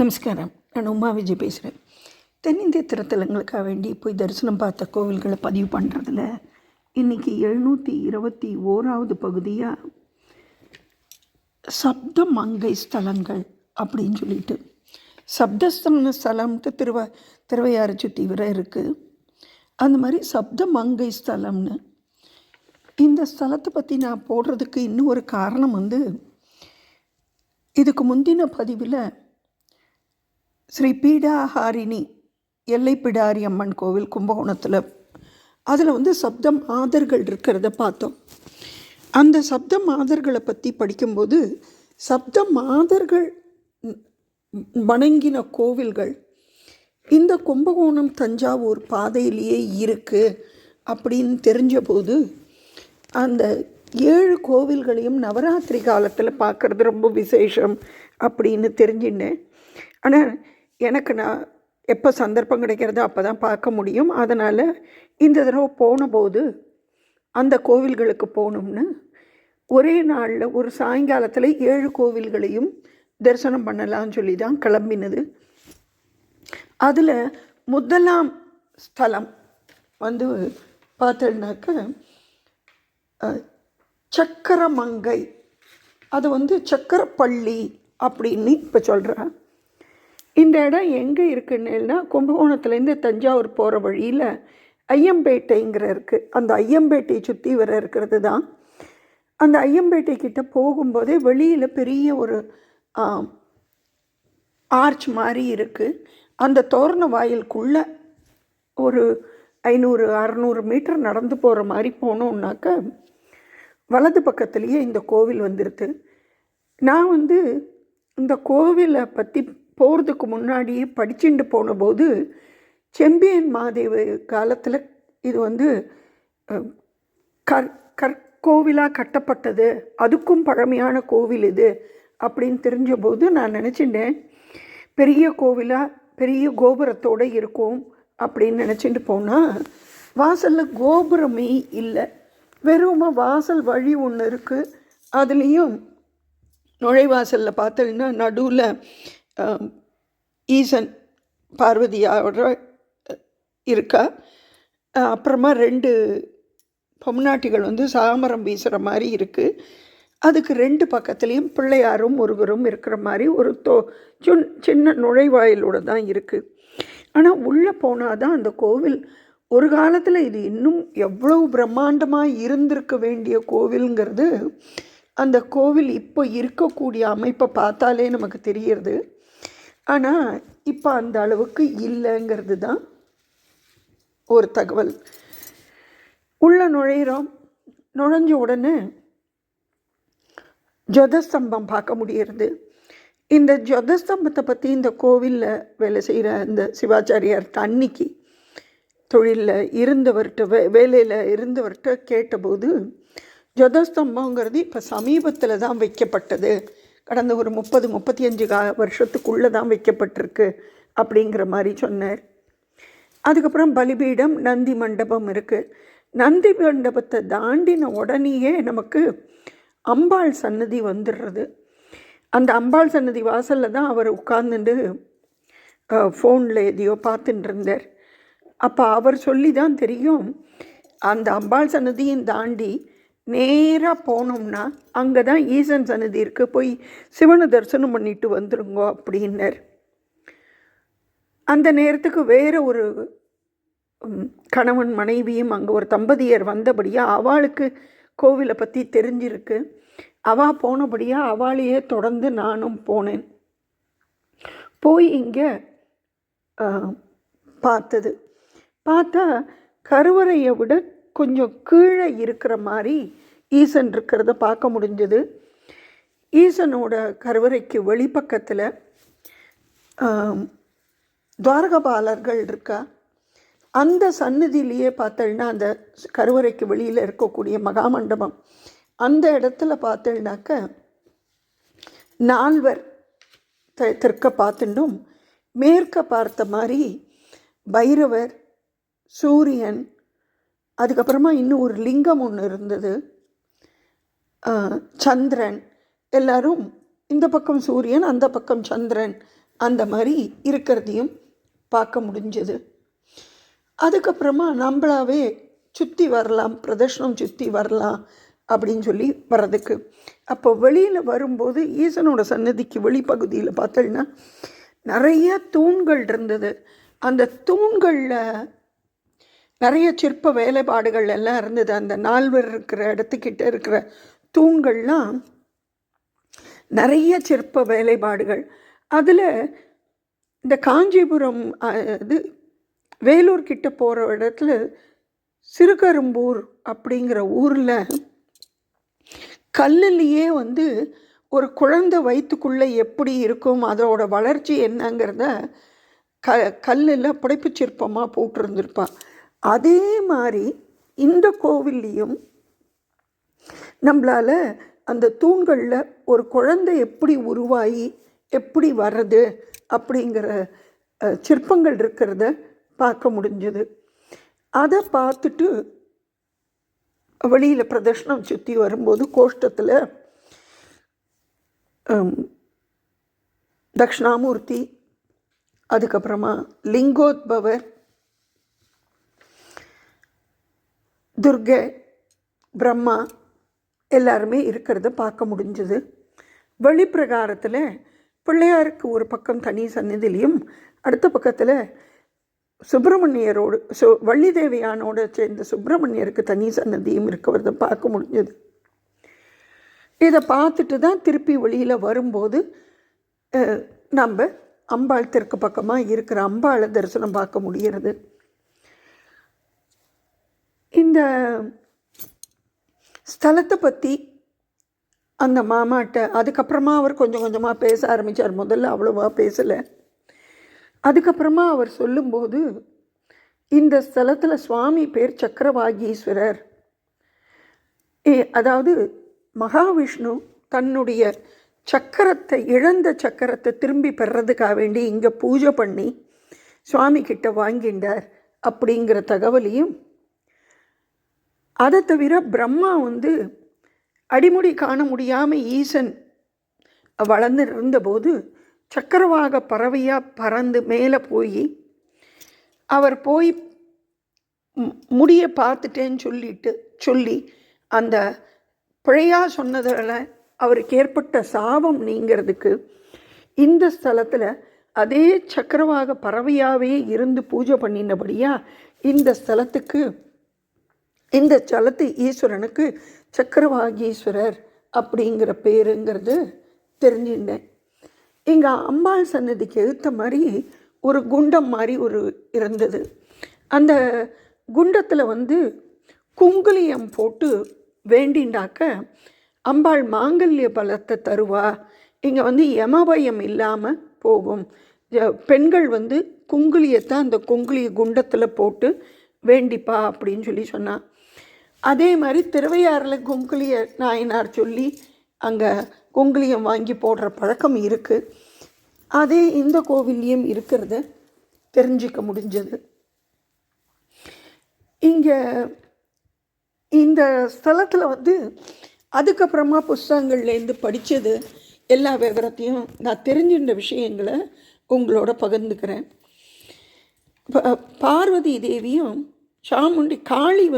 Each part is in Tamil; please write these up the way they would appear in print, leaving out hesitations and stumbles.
நமஸ்காரம். நான் உமா விஜய் பேசுகிறேன். தென்னிந்திய திருத்தலங்களுக்காக வேண்டி போய் தரிசனம் பார்த்த கோவில்களை பதிவு பண்ணுறதுல இன்றைக்கி 721வது பகுதியாக சப்த மங்கை ஸ்தலங்கள் அப்படின்னு சொல்லிட்டு சப்தஸ்தன ஸ்தலம்ட்டு திருவையாறு சுற்றி வர இருக்குது. அந்த மாதிரி சப்த மங்கை ஸ்தலம்னு இந்த ஸ்தலத்தை பற்றி நான் போடுறதுக்கு இன்னும் ஒரு காரணம் இதுக்கு முந்தின பதிவில் ஸ்ரீ பீடாஹாரிணி எல்லை பிடாரி அம்மன் கோவில் கும்பகோணத்தில் அதில் சப்த மாதர்கள் இருக்கிறத பார்த்தோம். அந்த சப்த மாதர்களை பற்றி படிக்கும்போது சப்த மாதர்கள் வணங்கின கோவில்கள் இந்த கும்பகோணம் தஞ்சாவூர் பாதையிலேயே இருக்குது அப்படின்னு தெரிஞ்சபோது அந்த 7 கோவில்களையும் நவராத்திரி காலத்தில் பார்க்குறது ரொம்ப விசேஷம் அப்படின்னு தெரிஞ்சினேன். ஆனால் எனக்கு நான் எப்போ சந்தர்ப்பம் கிடைக்கிறதோ அப்போ தான் பார்க்க முடியும். அதனால் இந்த தடவை போனபோது அந்த கோவில்களுக்கு போகணும்னு ஒரே நாளில் ஒரு சாயங்காலத்தில் 7 கோவில்களையும் தரிசனம் பண்ணலான்னு சொல்லி தான் கிளம்பினது. அதில் முதலாம் ஸ்தலம் பார்த்தோன்னாக்க சக்கரமங்கை, அது சக்கரப்பள்ளி அப்படின்னு இப்போ சொல்கிறேன். இந்த இடம் எங்கே இருக்குன்னா கும்பகோணத்துலேருந்து தஞ்சாவூர் போகிற வழியில் ஐயம்பேட்டைங்கிற இருக்குது. அந்த ஐயம்பேட்டையை சுற்றி வர இருக்கிறது தான். அந்த ஐயம்பேட்டைக்கிட்ட போகும்போதே வெளியில் பெரிய ஒரு ஆர்ச் மாதிரி இருக்குது. அந்த தோரண வாயிலுக்குள்ளே ஒரு 500-600 மீட்டர் நடந்து போகிற மாதிரி போனோம்னாக்க வலது பக்கத்துலேயே இந்த கோவில் வந்துடுது. நான் இந்த கோவிலை பற்றி போகிறதுக்கு முன்னாடியே படிச்சுட்டு போனபோது செம்பியன் மாதேவி காலத்தில் இது கற்கோவிலாக கட்டப்பட்டது, அதுக்கும் பழமையான கோவில் இது அப்படின்னு தெரிஞ்சபோது நான் நினச்சிட்டேன் பெரிய கோவிலாக பெரிய கோபுரத்தோடு இருக்கும் அப்படின்னு நினச்சிட்டு போனால் வாசலில் கோபுரமே இல்லை, வெறும் வாசல் வழி ஒன்று இருக்குது. அதுலேயும் நுழைவாசலில் பார்த்தீங்கன்னா நடுவில் ஈசன் பார்வதியோட இருக்கா. அப்புறமா 2 பொம்நாட்டிகள் சாமரம் வீசுகிற மாதிரி இருக்குது. அதுக்கு 2 பக்கத்துலேயும் பிள்ளையாரும் முருகரும் இருக்கிற மாதிரி ஒரு சின்ன நுழைவாயிலோடு தான் இருக்குது. ஆனால் உள்ளே போனால் தான் அந்த கோவில் ஒரு காலத்தில் இது இன்னும் எவ்வளவு பிரம்மாண்டமாக இருந்திருக்க வேண்டிய கோவிலுங்கிறது அந்த கோவில் இப்போ இருக்கக்கூடிய அமைப்பை பார்த்தாலே நமக்கு தெரிகிறது. ஆனால் இப்போ அந்த அளவுக்கு இல்லைங்கிறது தான் ஒரு தகவல். உள்ள நுழைஞ்ச உடனே ஜதஸ்தம்பம் பார்க்க முடிகிறது. இந்த ஜதஸ்தம்பத்தை பற்றி இந்த கோவிலில் வேலை செய்கிற அந்த சிவாச்சாரியார் அன்னிக்கு தொழிலில் இருந்தவர்கிட்ட வேலையில் இருந்தவர்கிட்ட கேட்டபோது ஜதஸ்தம்பங்கிறது இப்போ சமீபத்தில் தான் வைக்கப்பட்டது, கடந்த ஒரு 30-35 வருஷத்துக்குள்ளே தான் வைக்கப்பட்டிருக்கு அப்படிங்கிற மாதிரி சொன்னார். அதுக்கப்புறம் பலிபீடம், நந்தி மண்டபம் இருக்குது. நந்தி மண்டபத்தை தாண்டின உடனேயே நமக்கு அம்பாள் சன்னதி வந்துடுறது. அந்த அம்பாள் சன்னதி வாசலில் தான் அவர் உட்கார்ந்துட்டு ஃபோனில் எதையோ பார்த்துட்டு இருந்தார். அப்போ அவர் சொல்லி தான் தெரியும், அந்த அம்பாள் சன்னதியும் தாண்டி நேராக போனோம்னா அங்கே தான் ஈசன் சன்னதி இருக்குது, போய் சிவனை தரிசனம் பண்ணிட்டு வந்துருங்கோ அப்படின்னார். அந்த நேரத்துக்கு வேறு ஒரு கணவன் மனைவியும் அங்கே ஒரு தம்பதியர் வந்தபடியாக அவளுக்கு கோவிலை பற்றி தெரிஞ்சிருக்கு. அவள் போனபடியாக அவளையே தொடர்ந்து நானும் போனேன். போய் இங்கே பார்த்தா கருவறையை விட கொஞ்சம் கீழே இருக்கிற மாதிரி ஈசன் இருக்கிறத பார்க்க முடிஞ்சது. ஈசனோட கருவறைக்கு வெளிப்பக்கத்தில் துவாரகபாலர்கள் இருக்கா. அந்த சன்னதியிலேயே பார்த்தோன்னா அந்த கருவறைக்கு வெளியில் இருக்கக்கூடிய மகாமண்டபம் அந்த இடத்துல பார்த்தோன்னாக்க 4 தெற்க பார்த்துட்டும் மேற்க பார்த்த மாதிரி பைரவர், சூரியன், அதுக்கப்புறமா இன்னும் ஒரு லிங்கம் ஒன்று இருந்தது, சந்திரன், எல்லாரும் இந்த பக்கம் சூரியன் அந்த பக்கம் சந்திரன் அந்த மாதிரி இருக்கிறதையும் பார்க்க முடிஞ்சது. அதுக்கப்புறமா நம்மளாவே சுற்றி வரலாம், பிரதர்ஷனம் சுற்றி வரலாம் அப்படின்னு சொல்லி வர்றதுக்கு. அப்போ வெளியில் வரும்போது ஈசனோட சன்னதிக்கு வெளிப்பகுதியில் பார்த்தோன்னா நிறைய தூண்கள் இருந்தது. அந்த தூண்களில் நிறைய சிற்ப வேலைப்பாடுகள் எல்லாம் இருந்தது. அந்த நால்வர் இருக்கிற இடத்துக்கிட்ட இருக்கிற தூண்கள்லாம் நிறைய சிற்ப வேலைப்பாடுகள். அதில் இந்த காஞ்சிபுரம் இது வேலூர் கிட்ட போகிற இடத்துல சிறுகரும்பூர் அப்படிங்கிற ஊரில் கல்லுலேயே ஒரு குழந்தை வயிற்றுக்குள்ளே எப்படி இருக்கும், அதோட வளர்ச்சி என்னங்கிறத கல்லில் புடைப்பு சிற்பமாக போட்டிருந்துருப்பா. அதே மாதிரி இந்த கோவில்லையும் நம்மளால் அந்த தூண்களில் ஒரு குழந்தை எப்படி உருவாகி எப்படி வர்றது அப்படிங்கிற சிற்பங்கள் இருக்கிறத பார்க்க முடிஞ்சது. அதை பார்த்துட்டு வெளியில் பிரதர்ஷனம் சுற்றி வரும்போது கோஷ்டத்தில் தக்ஷணாமூர்த்தி, அதுக்கப்புறமா லிங்கோத்பவர், துர்கை, பிரம்மா எல்லாருமே இருக்கிறத பார்க்க முடிஞ்சது. வெளிப்பிரகாரத்தில் பிள்ளையாருக்கு ஒரு பக்கம் தனி சந்நிதியிலையும் அடுத்த பக்கத்தில் சுப்பிரமணியரோடு வள்ளி தேவியானோட சேர்ந்த சுப்பிரமணியருக்கு தனி சன்னதியும் இருக்கிறத பார்க்க முடிஞ்சது. இதை பார்த்துட்டு தான் திருப்பி வெளியில் வரும்போது நம்ம அம்பாள் தெற்கு பக்கமாக இருக்கிற அம்பாளை தரிசனம் பார்க்க முடிகிறது. இந்த ஸ்தலத்தை பற்றி அந்த மாமாட்ட அதுக்கப்புறமா அவர் கொஞ்சம் கொஞ்சமாக பேச ஆரம்பித்தார். முதல்ல அவ்வளோவா பேசலை. அதுக்கப்புறமா அவர் சொல்லும்போது இந்த ஸ்தலத்தில் சுவாமி பேர் சக்கரவாகீஸ்வரர். அதாவது மகாவிஷ்ணு தன்னுடைய சக்கரத்தை, இழந்த சக்கரத்தை திரும்பி பெறதுக்காக வேண்டி இங்கே பூஜை பண்ணி சுவாமி கிட்ட வாங்கிண்டார் அப்படிங்கிற தகவலையும், அதை தவிர பிரம்மா அடிமுடி காண முடியாமல் ஈசன் வளர்ந்து இருந்தபோது சக்கரவாக பறவையாக பறந்து மேலே போய் அவர் போய் முடியை பார்த்துட்டேன்னு சொல்லி அந்த பிழையாக சொன்னதில் அவருக்கு ஏற்பட்ட சாபம் நீங்கிறதுக்கு இந்த ஸ்தலத்தில் அதே சக்கரவாக பறவையாகவே இருந்து பூஜை பண்ணினபடியாக இந்த ஸ்தலத்து ஈஸ்வரனுக்கு சக்கரவாகீஸ்வரர் அப்படிங்கிற பேருங்கிறது தெரிஞ்சுட்டேன். இங்கே அம்பாள் சன்னதிக்கு எழுத்த மாதிரி ஒரு குண்டம் மாதிரி இருந்தது. அந்த குண்டத்தில் குங்குலியம் போட்டு வேண்டிண்டாக்க அம்பாள் மாங்கல்ய பலத்தை தருவா. இங்கே யமபயம் இல்லாமல் போகும். பெண்கள் குங்குலியத்தை அந்த குங்குலிய குண்டத்தில் போட்டு வேண்டிப்பா அப்படின்னு சொல்லி சொன்னான். அதே மாதிரி திருவையாறில் குங்குலிய நாயனார் சொல்லி அங்கே குங்குலியம் வாங்கி போடுற பழக்கம் இருக்குது. அதே இந்த கோவில்லையும் இருக்கிறத தெரிஞ்சிக்க முடிஞ்சது. இங்கே இந்த ஸ்தலத்தில் அதுக்கப்புறமா புஸ்தகங்கள்லேருந்து படித்தது எல்லா விவரத்தையும் நான் தெரிஞ்சின்ற விஷயங்களை உங்களோட பகிர்ந்துக்கிறேன். பார்வதி தேவியும் சாமுண்டி காளி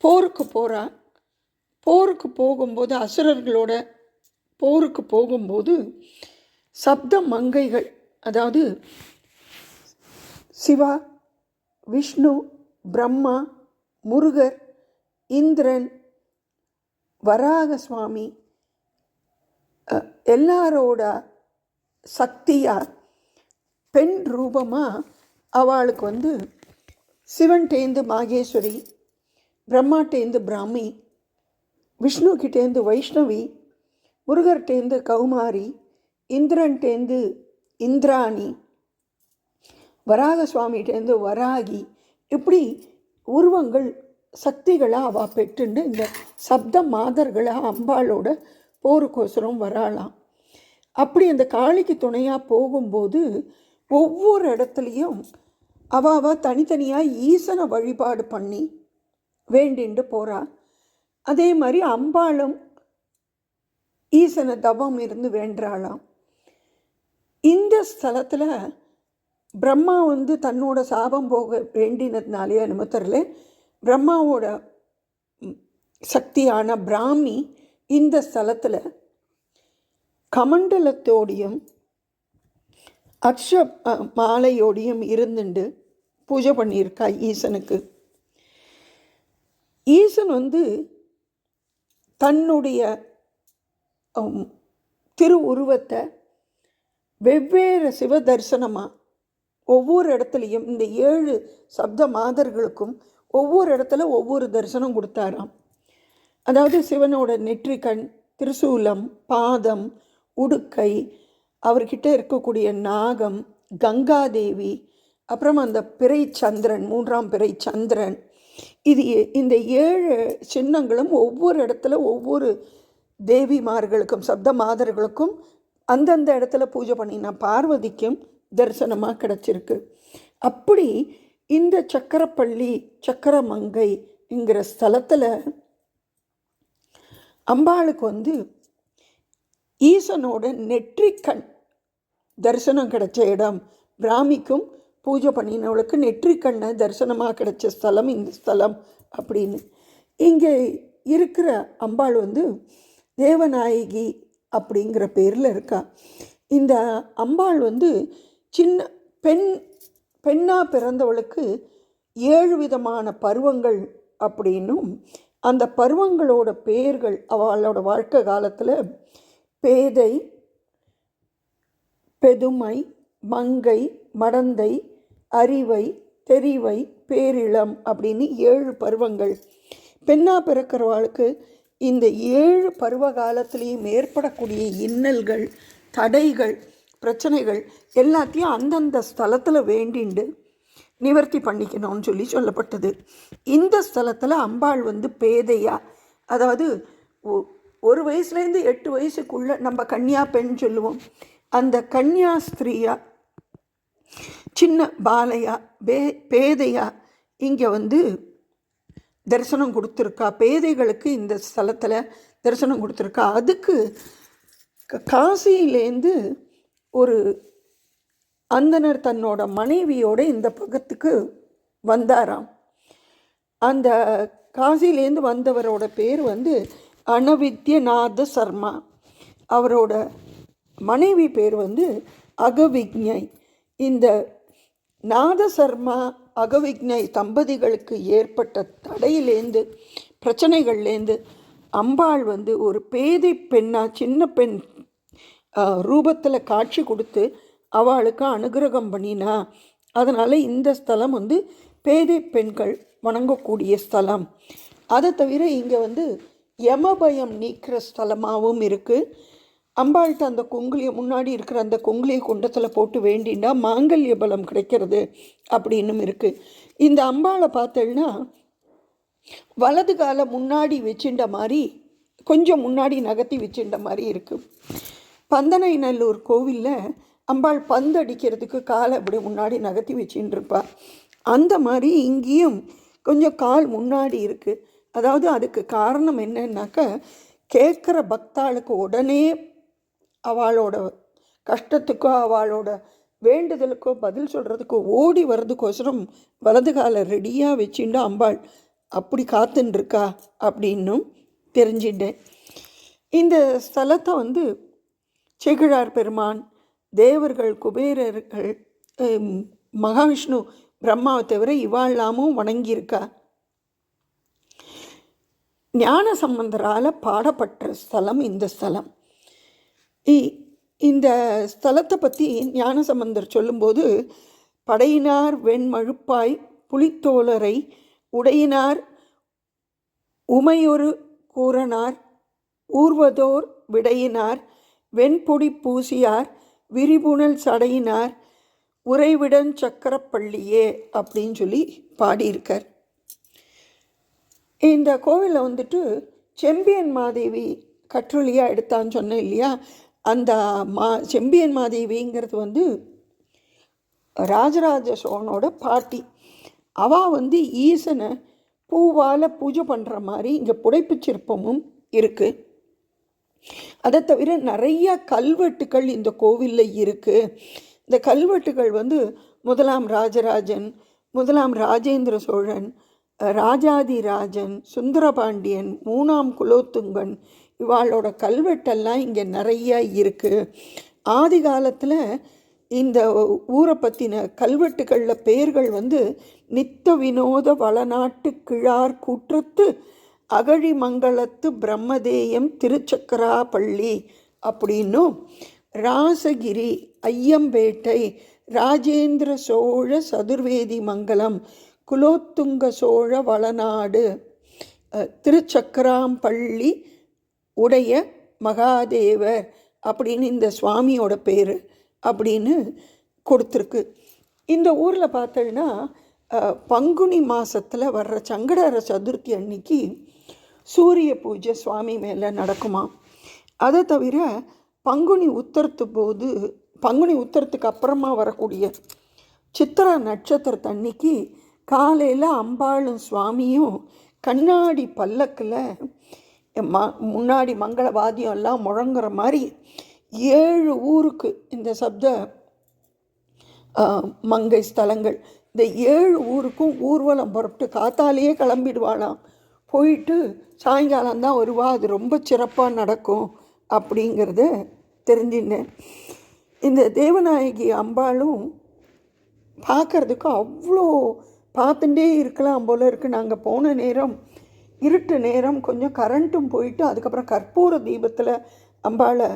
போருக்கு போகிறா. போருக்கு போகும்போது அசுரர்களோட போருக்கு போகும்போது சப்த மங்கைகள், அதாவது சிவா, விஷ்ணு, பிரம்மா, முருகர், இந்திரன், வராக சுவாமி எல்லாரோட சக்தியாக பெண் ரூபமாக அவளுக்கு சிவன்டேந்து மாகேஸ்வரி, பிரம்மாட்டேந்து பிராமி, விஷ்ணுக்கிட்டேந்து வைஷ்ணவி, முருகர்டேந்து கௌமாரி, இந்திரன்டேந்து இந்திராணி, வராக சுவாமிகிட்டேருந்து வராகி, இப்படி உருவங்கள் சக்திகளாக அவள் பெற்றுண்டு இந்த சப்த மாதர்களாக அம்பாளோட போருக்கோசரம் வராளாம். அப்படி அந்த காளிக்கு துணையாக போகும்போது ஒவ்வொரு இடத்துலையும் அவள் தனித்தனியாக ஈசனை வழிபாடு பண்ணி வேண்டிண்டு போகிறா. அதே மாதிரி அம்பாளும் ஈசனை தவம் இருந்து வேண்டாளாம். இந்த ஸ்தலத்தில் பிரம்மா வந்து தன்னோட சாபம் போக வேண்டினதுனாலே என்னமோ தெரியல, பிரம்மாவோட சக்தியான பிராமி இந்த ஸ்தலத்தில் கமண்டலத்தோடையும் அக்ஷ மாலையோடையும் இருந்துண்டு பூஜை பண்ணியிருக்கா ஈசனுக்கு. ஈசன் வந்து தன்னுடைய திரு உருவத்தை வெவ்வேறு சிவ தரிசனமாக ஒவ்வொரு இடத்துலையும் இந்த 7 சப்த மாதர்களுக்கும் ஒவ்வொரு இடத்துல ஒவ்வொரு தரிசனம் கொடுத்தாராம். அதாவது சிவனோட நெற்றிக்கண், திரிசூலம், பாதம், உடுக்கை, அவர்கிட்ட இருக்கக்கூடிய நாகம், கங்காதேவி, அப்புறம் அந்த பிறை சந்திரன், 3ஆம் பிறை சந்திரன், இந்த 7 சின்னங்களும் ஒவ்வொரு இடத்துல ஒவ்வொரு தேவிமார்களுக்கும் சப்த மாதர்களுக்கும் அந்தந்த இடத்துல பூஜை பண்ணினா பார்வதிக்கும் தரிசனமாக கிடச்சிருக்கு. அப்படி இந்த சக்கரப்பள்ளி சக்கரமங்கைங்கிற ஸ்தலத்தில் அம்பாளுக்கு வந்து ஈசனோட நெற்றிக்கண் தரிசனம் கிடைச்ச இடம். பிராமிக்கும் பூஜை பண்ணினவளுக்கு நெற்றிக்கண்ணை தரிசனமாக கிடைச்ச ஸ்தலம் இந்த ஸ்தலம் அப்படின்னு. இங்கே இருக்கிற அம்பாள் வந்து தேவநாயகி அப்படிங்கிற பேரில் இருக்கா. இந்த அம்பாள் வந்து சின்ன பெண்ணாக பிறந்தவளுக்கு 7 விதமான பருவங்கள் அப்படின்னும், அந்த பருவங்களோட பெயர்கள் அவளோட வாழ்க்கை காலத்தில் பேதை, பெதுமை, மங்கை, மடந்தை, அறிவை, தெரிவை, பேரிளம் அப்படின்னு 7 பருவங்கள். பெண்ணாக பிறக்கிறவாளுக்கு இந்த 7 பருவ காலத்திலையும் ஏற்படக்கூடிய இன்னல்கள், தடைகள், பிரச்சனைகள் எல்லாத்தையும் அந்தந்த ஸ்தலத்தில் வேண்டிண்டு நிவர்த்தி பண்ணிக்கணும்னு சொல்லப்பட்டது. இந்த ஸ்தலத்தில் அம்பாள் வந்து பேதையா, அதாவது 1 வயசுலேருந்து 8 வயசுக்குள்ளே நம்ம கன்னியா பெண் சொல்லுவோம், அந்த கன்னியா ஸ்திரீயா, சின்ன பாலையா, பேதையா இங்கே வந்து தரிசனம் கொடுத்துருக்கா. பேதைகளுக்கு இந்த ஸ்தலத்தில் தரிசனம் கொடுத்துருக்கா. அதுக்கு காசியிலேருந்து ஒரு அந்தனர் தன்னோட மனைவியோடு இந்த பக்கத்துக்கு வந்தாராம். அந்த காசியிலேருந்து வந்தவரோட பேர் வந்து அனவித்யநாத சர்மா. அவரோட மனைவி பேர் வந்து அகவிக்ஞை. இந்த நாதசர்மா அகவிக்ஞை தம்பதிகளுக்கு ஏற்பட்ட தடையிலேருந்து, பிரச்சனைகள்லேருந்து அம்பாள் வந்து ஒரு பேதை பெண்ணாக, சின்ன பெண் ரூபத்தில் காட்சி கொடுத்து அவளுக்கு அனுகிரகம் பண்ணினா. அதனால் இந்த ஸ்தலம் வந்து பேதை பெண்கள் வணங்கக்கூடிய ஸ்தலம். அதை தவிர இங்கே வந்து யமபயம் நீக்கிற ஸ்தலமாகவும் இருக்குது. அம்பாள்கிட்ட அந்த குங்குலியை, முன்னாடி இருக்கிற அந்த குங்குலியை குண்டத்தில் போட்டு வேண்டினா மாங்கல்ய பலம் கிடைக்கிறது அப்படின்னும் இருக்குது. இந்த அம்பாளை பார்த்தேன்னா வலது காலை முன்னாடி வச்சுட்ட மாதிரி, கொஞ்சம் முன்னாடி நகர்த்தி வச்சுட்ட மாதிரி இருக்குது. பந்தனை நல்லூர் கோவிலில் அம்பாள் பந்து அடிக்கிறதுக்கு காலை அப்படி முன்னாடி நகர்த்தி வச்சுட்டு இருப்பாள். அந்த மாதிரி இங்கேயும் கொஞ்சம் கால் முன்னாடி இருக்குது. அதாவது அதுக்கு காரணம் என்னன்னாக்கா, கேட்குற பக்தாளுக்கு உடனே அவளோட கஷ்டத்துக்கோ அவளோட வேண்டுதலுக்கோ பதில் சொல்கிறதுக்கோ ஓடி வர்றதுக்கோசரம் வலது காலை ரெடியாக வச்சுட்டு அம்பாள் அப்படி காத்துன்ருக்கா அப்படின்னும் தெரிஞ்சிட்டேன். இந்த ஸ்தலத்தை வந்து சேக்கிழார் பெருமான், தேவர்கள், குபேரர்கள், மகாவிஷ்ணு, பிரம்மாவை தவிர இவாளாமும் வணங்கியிருக்கா. ஞான சம்பந்தரால் பாடப்பட்ட ஸ்தலம் இந்த ஸ்தலம். இந்த ஸ்தலத்தை பற்றி ஞான சம்பந்தர் சொல்லும்போது, படையினார் வெண்மழுப்பாய் புலித்தோலரை உடையினார் உமையொரு கூறனார் ஊர்வதோர் விடையினார் வெண்பொடி பூசியார் விரிபுணல் சடையினார் உறைவிடன் சக்கரப்பள்ளியே அப்படின்னு சொல்லி பாடியிருக்கார். இந்த கோவிலில் வந்துட்டு செம்பியன் மாதேவி கற்றொலியாக எடுத்தான்னு சொன்னேன் இல்லையா, அந்த செம்பியன் மாதேவிங்கிறது வந்து ராஜராஜ சோழனோட பாட்டி. அவள் வந்து ஈசனை பூவால் பூஜை பண்ணுற மாதிரி இங்கே புடைப்பு சிற்பமும் இருக்குது. அதை தவிர நிறைய கல்வெட்டுக்கள் இந்த கோவிலில் இருக்குது. இந்த கல்வெட்டுகள் வந்து முதலாம் ராஜராஜன், முதலாம் ராஜேந்திர சோழன், ராஜாதிராஜன், சுந்தரபாண்டியன், 3ஆம் குலோத்துங்கன் இவாளோட கல்வெட்டெல்லாம் இங்கே நிறைய இருக்குது. ஆதி காலத்தில் இந்த ஊரை பற்றின கல்வெட்டுகளில் பேர்கள் வந்து நித்த வினோத வளநாட்டு கிழார் கூற்றத்து அகழிமங்கலத்து பிரம்மதேயம் திருச்சக்கராப்பள்ளி அப்படின்னும், ராசகிரி, ஐயம்பேட்டை, ராஜேந்திர சோழ சதுர்வேதி மங்கலம், குலோத்துங்க சோழ வளநாடு, திருச்சக்கராம்பள்ளி உடைய மகாதேவர் அப்படின்னு இந்த சுவாமியோட பேர் அப்படின்னு கொடுத்துருக்கு. இந்த ஊரில் பார்த்தோன்னா பங்குனி மாதத்தில் வர்ற சங்கடஹர சதுர்த்தி அன்னைக்கு சூரிய பூஜை சுவாமி மேலே நடக்குமா. அதை தவிர பங்குனி உத்தரத்துக்கு அப்புறமா வரக்கூடிய சித்திரா நட்சத்திரத்தன்னைக்கு காலையில் அம்பாளும் சுவாமியும் கண்ணாடி பல்லக்கில் முன்னாடி மங்கள வாத்தியம் எல்லாம் முழங்குற மாதிரி 7 ஊருக்கு இந்த சப்த மங்கை ஸ்தலங்கள், இந்த 7 ஊருக்கும் ஊர்வலம் புறப்பட்டு காத்தாலேயே கிளம்பிடுவாளாம். போயிட்டு சாயங்காலம் தான் வருவா. அது ரொம்ப சிறப்பாக நடக்கும் அப்படிங்கிறத தெரிஞ்சினேன். இந்த தேவநாயகி அம்பாளும் பார்க்குறதுக்கு அவ்வளோ பார்த்துட்டே இருக்கலாம் போல் இருக்குது. நாங்கள் போன நேரம் இருட்டு நேரம், கொஞ்சம் கரண்ட்டும் போயிட்டு அதுக்கப்புறம் கற்பூர தீபத்தில் அம்பாளை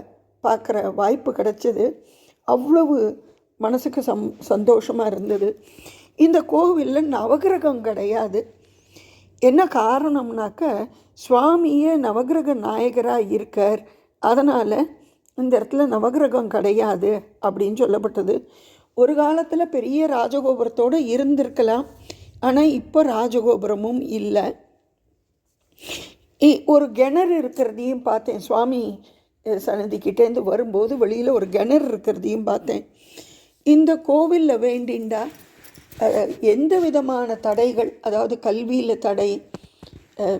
பார்க்குற வாய்ப்பு கிடச்சிது. அவ்வளவு மனசுக்கு சந்தோஷமாக இருந்தது. இந்த கோவிலில் நவகிரகம் கிடையாது. என்ன காரணம்னாக்க சுவாமியே நவகிரக நாயகராக இருக்கார். அதனால் இந்த இடத்துல நவகிரகம் கிடையாது அப்படின்னு சொல்லப்பட்டது. ஒரு காலத்தில் பெரிய ராஜகோபுரத்தோடு இருந்திருக்கலாம், ஆனால் இப்போ ராஜகோபுரமும் இல்லை. ஒரு கிணறு இருக்கிறதையும் பார்த்தேன். சுவாமி சன்னதிக்கிட்டேருந்து வரும்போது வெளியில் ஒரு கிணறு இருக்கிறதையும் பார்த்தேன். இந்த கோவிலில் வேண்டிண்டா எந்த விதமான தடைகள், அதாவது கல்வியில் தடை,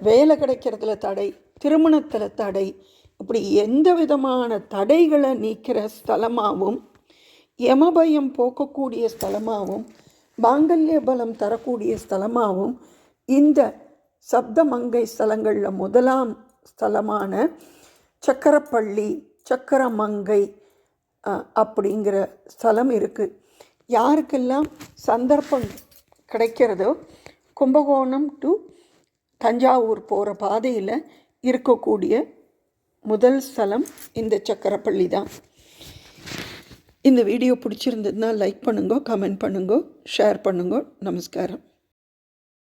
வேலை கிடைக்கிறதுல தடை, திருமணத்தில் தடை, இப்படி எந்த விதமான தடைகளை நீக்கிற ஸ்தலமாகவும், யமபயம் போக்கக்கூடிய ஸ்தலமாகவும், மாங்கல்ய பலம் தரக்கூடிய ஸ்தலமாகவும் இந்த சப்தமங்கை ஸ்தலங்களில் முதலாம் ஸ்தலமான சக்கரப்பள்ளி, சக்கரமங்கை அப்படிங்கிற ஸ்தலம் இருக்குது. யாருக்கெல்லாம் சந்தர்ப்பம் கிடைக்கிறதோ கும்பகோணம் டு தஞ்சாவூர் போகிற பாதையில் இருக்கக்கூடிய முதல் ஸ்தலம் இந்த சக்கரப்பள்ளி தான். இந்த வீடியோ பிடிச்சிருந்ததுன்னா லைக் பண்ணுங்க, கமெண்ட் பண்ணுங்க, ஷேர் பண்ணுங்க. நமஸ்காரம்.